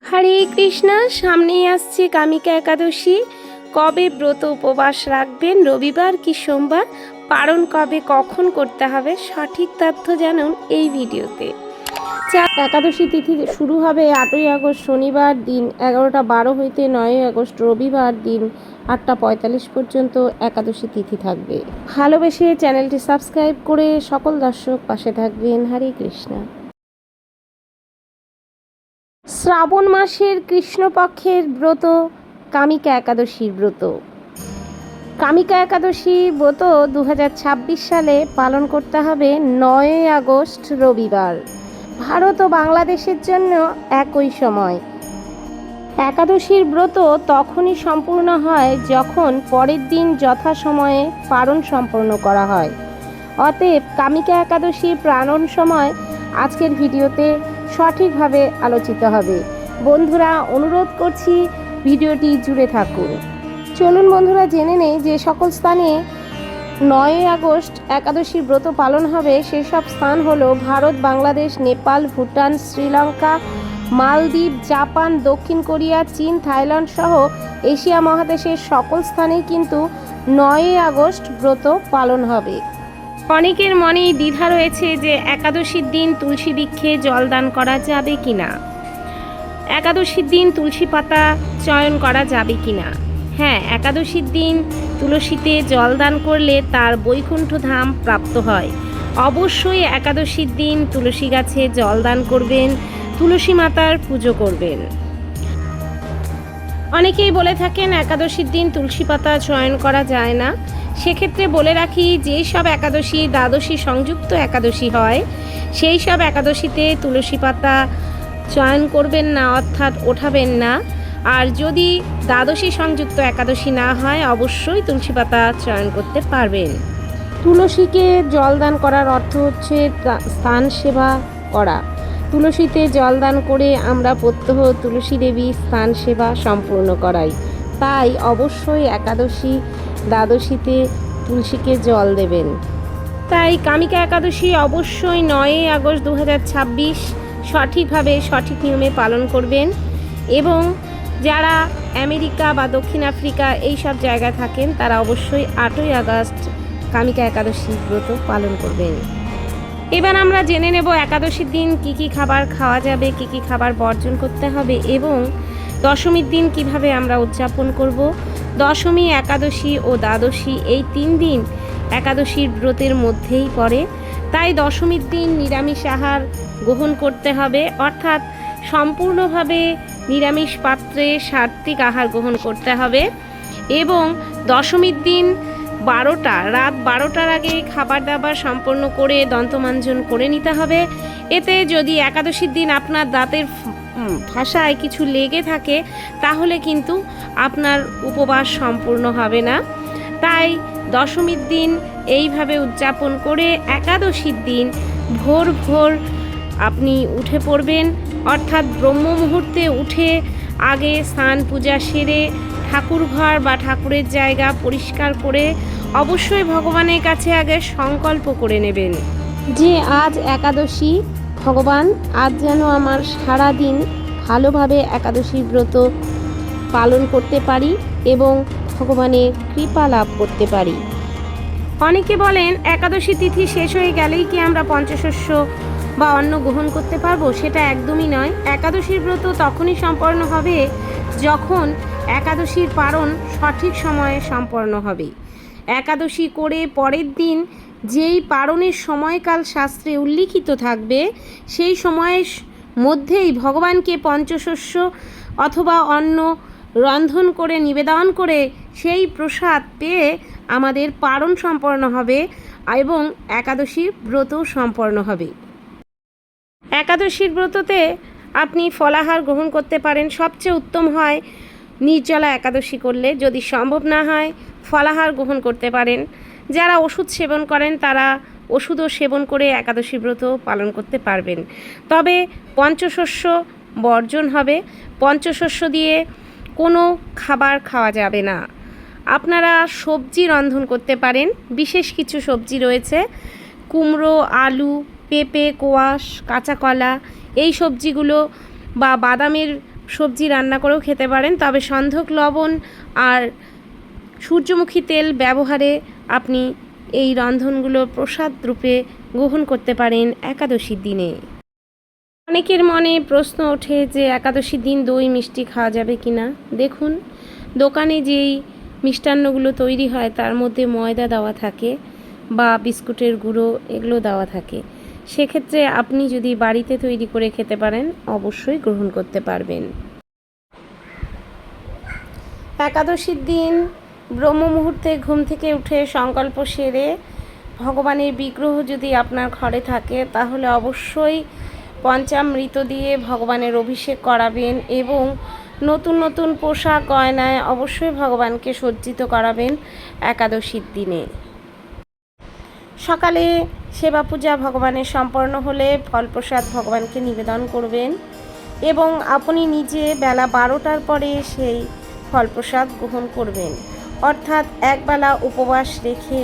হরে কৃষ্ণ। সামনেই আসছে কামিকা একাদশী। কবে ব্রত উপবাস রাখবেন, রবিবার কি সোমবার, পারণ কবে কখন করতে হবে, সঠিক তথ্য জানুন এই ভিডিওতে। একাদশী তিথি শুরু হবে 8ই আগস্ট শনিবার দিন 11:12 হইতে 9ই আগস্ট রবিবার দিন 8:45 পর্যন্ত একাদশী তিথি থাকবে। ভালোবেসে চ্যানেলটি সাবস্ক্রাইব করে সকল দর্শক পাশে থাকবেন। হরে কৃষ্ণ। শ্রাবণ মাসের কৃষ্ণপক্ষের ব্রত কামিকা একাদশীর ব্রত। কামিকা একাদশী ব্রত 2026 সালে পালন করতে হবে 9ই আগস্ট রবিবার। ভারত ও বাংলাদেশের জন্য একই সময়। একাদশীর ব্রত তখনই সম্পূর্ণ হয় যখন পরের দিন যথাসময়ে পারণ সম্পন্ন করা হয়। অতএব কামিকা একাদশীর পালন সময় আজকের ভিডিওতে সঠিকভাবে আলোচিত হবে। বন্ধুরা, অনুরোধ করছি ভিডিওটি জুড়ে থাকুন। চলুন বন্ধুরা জেনে নেই যে সকল স্থানে 9ই আগস্ট একাদশীর ব্রত পালন হবে। সেসব স্থান হলো ভারত, বাংলাদেশ, নেপাল, ভুটান, শ্রীলঙ্কা, মালদ্বীপ, জাপান, দক্ষিণ কোরিয়া, চীন, থাইল্যান্ড সহ এশিয়া মহাদেশের সকল স্থানেই কিন্তু 9ই আগস্ট ব্রত পালন হবে। অনেকের মনেই দ্বিধা রয়েছে যে একাদশীর দিন তুলসী বৃক্ষে জল দান করা যাবে কিনা, একাদশীর দিন তুলসী পাতা চয়ন করা যাবে কিনা। হ্যাঁ, একাদশীর দিন তুলসীতে জল দান করলে তার বৈকুণ্ঠ ধাম প্রাপ্ত হয়। অবশ্যই একাদশীর দিন তুলসী গাছে জল দান করবেন, তুলসী মাতার পুজো করবেন। অনেকেই বলে থাকেন একাদশীর দিন তুলসী পাতা চয়ন করা যায় না। সেক্ষেত্রে বলে রাখি, যেই সব একাদশী দ্বাদশী সংযুক্ত একাদশী হয় সেই সব একাদশীতে তুলসী পাতা চয়ন করবেন না, অর্থাৎ ওঠাবেন না। আর যদি দ্বাদশী সংযুক্ত একাদশী না হয় অবশ্যই তুলসী পাতা চয়ন করতে পারবেন। তুলসীকে জলদান করার অর্থ হচ্ছে স্থান সেবা করা। তুলসীতে জলদান করে আমরা প্রত্যহ তুলসী দেবী স্থান সেবা সম্পূর্ণ করাই। তাই অবশ্যই একাদশী দ্বাদশীতে তুলসীকে জল দেবেন। তাই কামিকা একাদশী অবশ্যই 9ই আগস্ট 2026 সঠিকভাবে সঠিক নিয়মে পালন করবেন। এবং যারা আমেরিকা বা দক্ষিণ আফ্রিকা এই সব জায়গায় থাকেন তারা অবশ্যই 8ই আগস্ট কামিকা একাদশী ব্রত পালন করবেন। এবার আমরা জেনে নেব একাদশীর দিন কি কি খাবার খাওয়া যাবে, কি কি খাবার বর্জন করতে হবে এবং দশমীর দিন কিভাবে আমরা উদযাপন করব। দশমী, একাদশী ও দ্বাদশী এই 3 দিন একাদশীর ব্রতের মধ্যেই পড়ে। তাই দশমীর দিন নিরামিষ আহার গ্রহণ করতে হবে, অর্থাৎ সম্পূর্ণভাবে নিরামিষ পাত্রে সাত্ত্বিক আহার গ্রহণ করতে হবে। এবং দশমীর দিন রাত 12টার আগে খাবার দাবার সম্পন্ন করে দন্তমাঞ্জন করে নিতে হবে। এতে যদি একাদশীর দিন আপনার দাঁতের ভাষায় কিছু লেগে থাকে তাহলে কিন্তু আপনার উপবাস সম্পূর্ণ হবে না। তাই দশমীর দিন এইভাবে উদযাপন করে একাদশীর দিন ভোর আপনি উঠে পড়বেন, অর্থাৎ ব্রহ্ম মুহূর্তে উঠে আগে স্নান পূজা সেরে ঠাকুর ঘর বা ঠাকুরের জায়গা পরিষ্কার করে অবশ্যই ভগবানের কাছে আগে সংকল্প করে নেবেন যে আজ একাদশী, ভগবান আজ যেন আমার সারা দিন ভালোভাবে একাদশীর ব্রত পালন করতে পারি এবং ভগবানের কৃপা লাভ করতে পারি। অনেকে বলেন একাদশী তিথি শেষ হয়ে গেলেই কি আমরা পঞ্চশস্য বা অন্ন গ্রহণ করতে পারবো? সেটা একদমই নয়। একাদশীর ব্রত তখনই সম্পন্ন হবে যখন একাদশীর পারণ সঠিক সময়ে সম্পন্ন হবে। একাদশী করে পরের দিন যেই পারণের সময়কাল শাস্ত্রে উল্লিখিত থাকবে সেই সময়ের মধ্যেই ভগবানকে পঞ্চশস্য অথবা অন্ন রন্ধন করে নিবেদন করে সেই প্রসাদ পেয়ে আমাদের পারণ সম্পন্ন হবে এবং একাদশীর ব্রত সম্পন্ন হবে। একাদশীর ব্রততে আপনি ফলাহার গ্রহণ করতে পারেন। সবচেয়ে উত্তম হয় নির্জলা একাদশী করলে। যদি সম্ভব না হয় ফলাহার গ্রহণ করতে পারেন। যারা ওষুধ সেবন করেন তারা ওষুধও সেবন করে একাদশী ব্রত পালন করতে পারবেন। তবে পঞ্চশস্য বর্জন হবে। পঞ্চশস্য দিয়ে কোনো খাবার খাওয়া যাবে না। আপনারা সবজি রন্ধন করতে পারেন। বিশেষ কিছু সবজি রয়েছে, কুমড়ো, আলু, পেঁপে, কোয়াশ, কাঁচা কলা, এই সবজিগুলো বা বাদামের সবজি রান্না করেও খেতে পারেন, তবে সন্ধক লবণ আর সূর্যমুখী তেল ব্যবহারে আপনি এই রন্ধনগুলো প্রসাদ রূপে গ্রহণ করতে পারেন একাদশীর দিনে। অনেকের মনে প্রশ্ন ওঠে যে একাদশীর দিন দই মিষ্টি খাওয়া যাবে কি না। দেখুন, দোকানে যেই মিষ্টান্নগুলো তৈরি হয় তার মধ্যে ময়দা দেওয়া থাকে বা বিস্কুটের গুঁড়ো এগুলো দেওয়া থাকে। সেক্ষেত্রে আপনি যদি বাড়িতে তৈরি করে খেতে পারেন অবশ্যই গ্রহণ করতে পারবেন। একাদশীর দিন ব্রহ্ম মুহূর্তে ঘুম থেকে উঠে সংকল্প সেরে ভগবানের বিগ্রহ যদি আপনার ঘরে থাকে তাহলে অবশ্যই পঞ্চামৃত দিয়ে ভগবানের অভিষেক করাবেন এবং নতুন নতুন পোশাক গয়নায় অবশ্যই ভগবানকে সজ্জিত করাবেন একাদশীর দিনে। সকালে সেবা পূজা ভগবানের সম্পন্ন হলে ফল প্রসাদ ভগবানকে নিবেদন করবেন এবং আপনি নিজে বেলা 12টার পরে সেই ফল প্রসাদ গ্রহণ করবেন, অর্থাৎ একবেলা উপবাস রেখে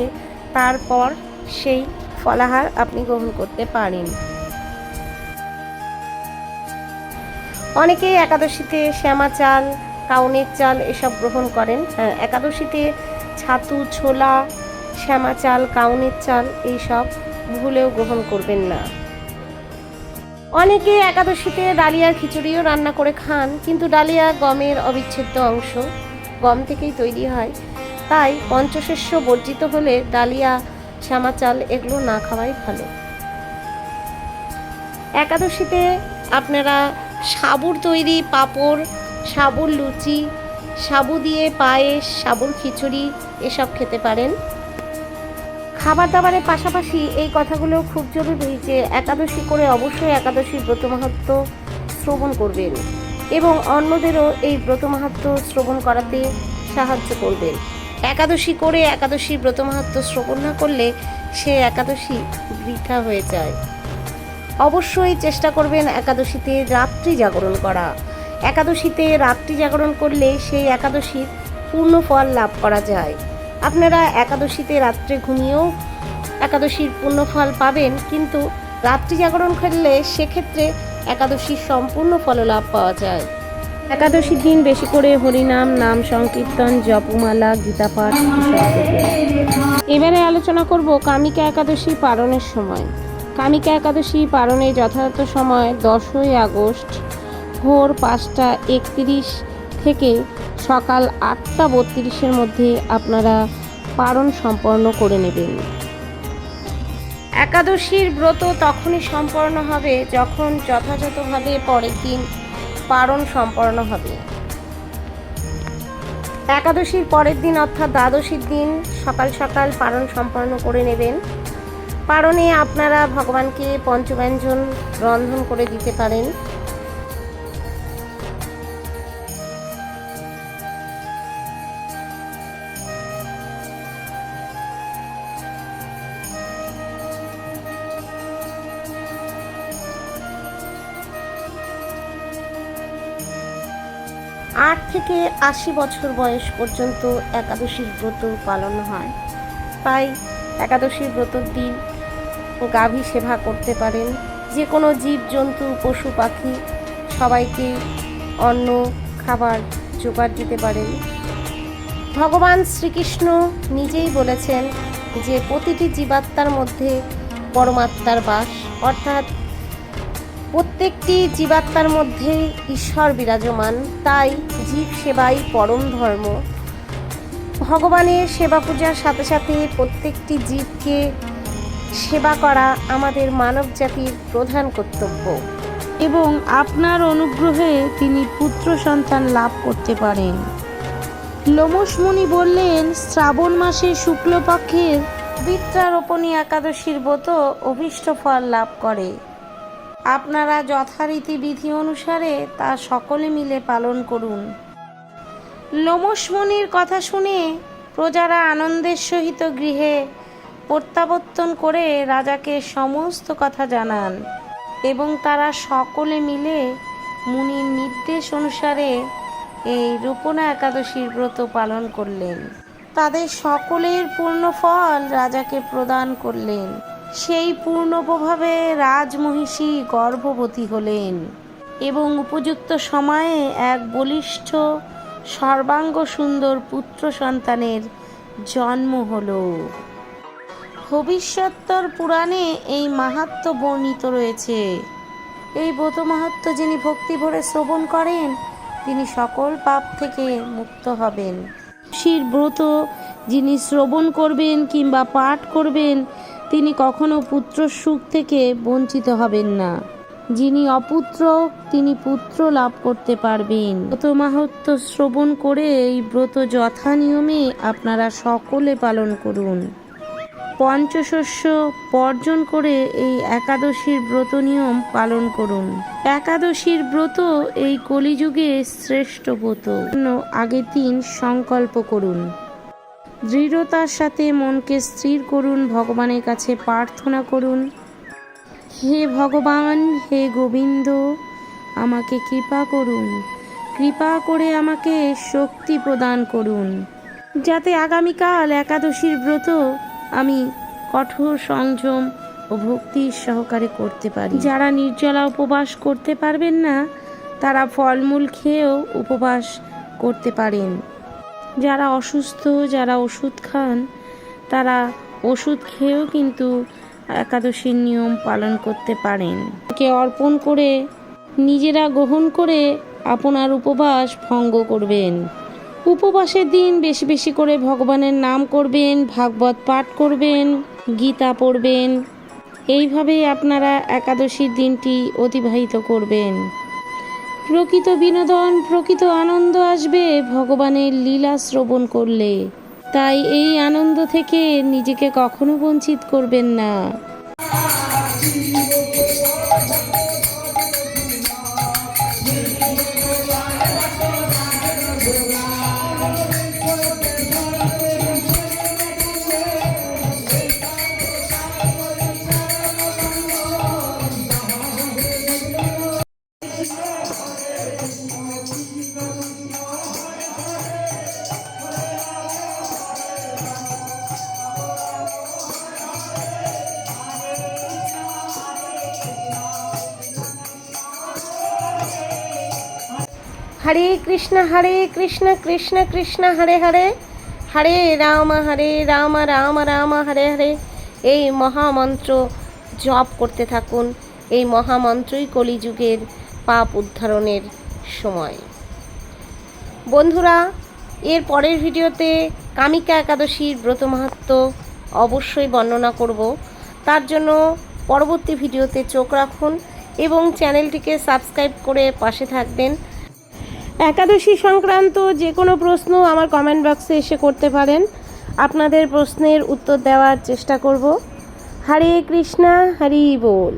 তারপর সেই ফলাহার আপনি গ্রহণ করতে পারেন। অনেকেই একাদশীতে শ্যামা চাল, কাউনের চাল এসব গ্রহণ করেন। একাদশীতে ছাতু, ছোলা, শ্যামা চাল, কাউনের চাল এইসব ভুলেও গ্রহণ করবেন না। অনেকে একাদশীতে ডালিয়ার খিচুড়িও রান্না করে খান, কিন্তু ডালিয়া গমের অবিচ্ছেদ্য অংশ, গম থেকেই তৈরি হয়, তাই পঞ্চশস্য বর্জিত হলে ডালিয়া, শ্যামা চাল এগুলো না খাওয়াই ভালো। একাদশীতে আপনারা সাবুর তৈরি পাঁপড়, সাবুর লুচি, সাবু দিয়ে পায়েস, সাবুর খিচুড়ি এসব খেতে পারেন। খাবার দাবারের পাশাপাশি এই কথাগুলো খুব জরুরি যে একাদশী করে অবশ্যই একাদশীর ব্রত মাহাত্ম্য শ্রবণ করবেন এবং অন্যদেরও এই ব্রত মাহাত্ম্য শ্রবণ করাতে সাহায্য করবেন। একাদশী করে একাদশীর ব্রত মাহাত্ম্য শ্রবণ না করলে সে একাদশী বৃথা হয়ে যায়। অবশ্যই চেষ্টা করবেন একাদশীতে রাত্রি জাগরণ করা। একাদশীতে রাত্রি জাগরণ করলে সেই একাদশীর পূর্ণ ফল লাভ করা যায়। আপনারা একাদশীতে রাত্রে ঘুমিয়েও একাদশীর পূর্ণ ফল পাবেন, কিন্তু রাত্রি জাগরণ করলে সেক্ষেত্রে একাদশীর সম্পূর্ণ ফললাভ পাওয়া যায়। একাদশীর দিন বেশি করে হরিনাম, নাম সংকীর্তন, জপমালা, গীতাপাঠ এবারে আলোচনা করব কামিকা একাদশী পালনের সময়। কামিকা একাদশী পালনের যথাযথ সময় 10ই আগস্ট ভোর 5টা 31 থেকে সকাল 8টা 32-এর মধ্যে আপনারা পালন সম্পন্ন করে নেবেন। একাদশীর ব্রত তখনই সম্পন্ন হবে যখন যথাযথভাবে পরের দিন পালন সম্পন্ন হবে। একাদশীর পরের দিন অর্থাৎ দ্বাদশীর দিন সকাল সকাল পালন সম্পন্ন করে নেবেন। পালনে আপনারা ভগবানকে পঞ্চব্যঞ্জন রন্ধন করে দিতে পারেন। আট থেকে 80 বছর বয়স পর্যন্ত একাদশীর ব্রত পালন হয়, তাই একাদশীর ব্রতর দিন গাভী সেবা করতে পারেন। যে কোনো জীবজন্তু, পশু পাখি সবাইকে অন্ন খাবার জোগাড় দিতে পারেন। ভগবান শ্রীকৃষ্ণ নিজেই বলেছেন যে প্রতিটি জীবাত্মার মধ্যে পরমাত্মার বাস, অর্থাৎ প্রত্যেকটি জীবাত্মার মধ্যে ঈশ্বর বিরাজমান, তাই জীব সেবাই পরম ধর্ম। ভগবানের সেবা পূজার সাথে সাথে প্রত্যেকটি জীবকে সেবা করা আমাদের মানব জাতির প্রধান কর্তব্য এবং আপনার অনুগ্রহে তিনি পুত্র সন্তান লাভ করতে পারেন। লোমশ মুনি বললেন, শ্রাবণ মাসে শুক্লপক্ষের বৃত্রারোপণী একাদশীর ব্রত অভীষ্ট ফল লাভ করে। আপনারা যথারীতি বিধি অনুসারে তা সকলে মিলে পালন করুন। লোমশ মুনির কথা শুনে প্রজারা আনন্দের সহিত গৃহে প্রত্যাবর্তন করে রাজাকে সমস্ত কথা জানান এবং তারা সকলে মিলে মুনির নির্দেশ অনুসারে এই রোপণা একাদশীর ব্রত পালন করলেন। তাদের সকলের পূর্ণ ফল রাজাকে প্রদান করলেন। সেই পূর্ণ প্রভাবে রাজমহিষী গর্ভবতী হলেন। এবং উপযুক্ত সময়ে এক বলিষ্ঠ সর্বাঙ্গ সুন্দর পুত্র সন্তানের জন্ম হলো। ভবিষ্যোত্তর পুরাণে এই মাহাত্ম্য বর্ণিত রয়েছে। এই ব্রত মাহাত্ম্য যিনি ভক্তি ভরে শ্রবণ করেন তিনি সকল পাপ থেকে মুক্ত হবেন। শির ব্রত যিনি শ্রবণ করবেন কিংবা পাঠ করবেন তিনি কখনো পুত্র সুখ থেকে বঞ্চিত হবেন না। যিনি অপুত্র তিনি পুত্র লাভ করতে পারবেন। ব্রত মাহাত্ম্য শ্রবণ করে এই ব্রত যথা নিয়মে আপনারা সকলে পালন করুন। পঞ্চশস্য বর্জন করে এই একাদশীর ব্রত নিয়ম পালন করুন। একাদশীর ব্রত এই কলিযুগে শ্রেষ্ঠ ব্রত। আগের দিন সংকল্প করুন, দৃঢ়তার সাথে মনকে স্থির করুন, ভগবানের কাছে প্রার্থনা করুন, হে ভগবান, হে গোবিন্দ, আমাকে কৃপা করুন, কৃপা করে আমাকে শক্তি প্রদান করুন, যাতে আগামীকাল একাদশীর ব্রত আমি কঠোর সংযম ও ভক্তির সহকারে করতে পারি। যারা নির্জলা উপবাস করতে পারবেন না তারা ফলমূল খেয়েও উপবাস করতে পারেন। যারা অসুস্থ, যারা ওষুধ খান তারা ওষুধ খেয়েও কিন্তু একাদশীর নিয়ম পালন করতে পারেন। কে অর্পণ করে নিজেরা গ্রহণ করে আপনার উপবাস ভঙ্গ করবেন। উপবাসের দিন বেশি বেশি করে ভগবানের নাম করবেন, ভাগবত পাঠ করবেন, গীতা পড়বেন। এইভাবেই আপনারা একাদশীর দিনটি অতিবাহিত করবেন। প্রকৃত বিনোদন, প্রকৃত আনন্দ আসবে ভগবানের লীলা শ্রবণ করলে। তাই এই আনন্দ থেকে নিজেকে কখনো বঞ্চিত করবেন না। হরে কৃষ্ণ কৃষ্ণ কৃষ্ণ হরে হরে, হরে রাম রাম রাম হরে হরে। এই মহামন্ত্র জপ করতে থাকুন। এই মহামন্ত্রই কলিযুগের পাপ উদ্ধারণের সময়। বন্ধুরা, এর পরের ভিডিওতে কামিকা একাদশীর ব্রত মাহাত্ম্য অবশ্যই বর্ণনা করব। তার জন্য পরবর্তী ভিডিওতে চোখ রাখুন এবং চ্যানেলটিকে সাবস্ক্রাইব করে পাশে থাকবেন। একাদশী সংক্রান্ত যে কোনো প্রশ্ন আমার কমেন্ট বক্সে এসে করতে পারেন। আপনাদের প্রশ্নের উত্তর দেওয়ার চেষ্টা করব। হরে কৃষ্ণ, হরি বল।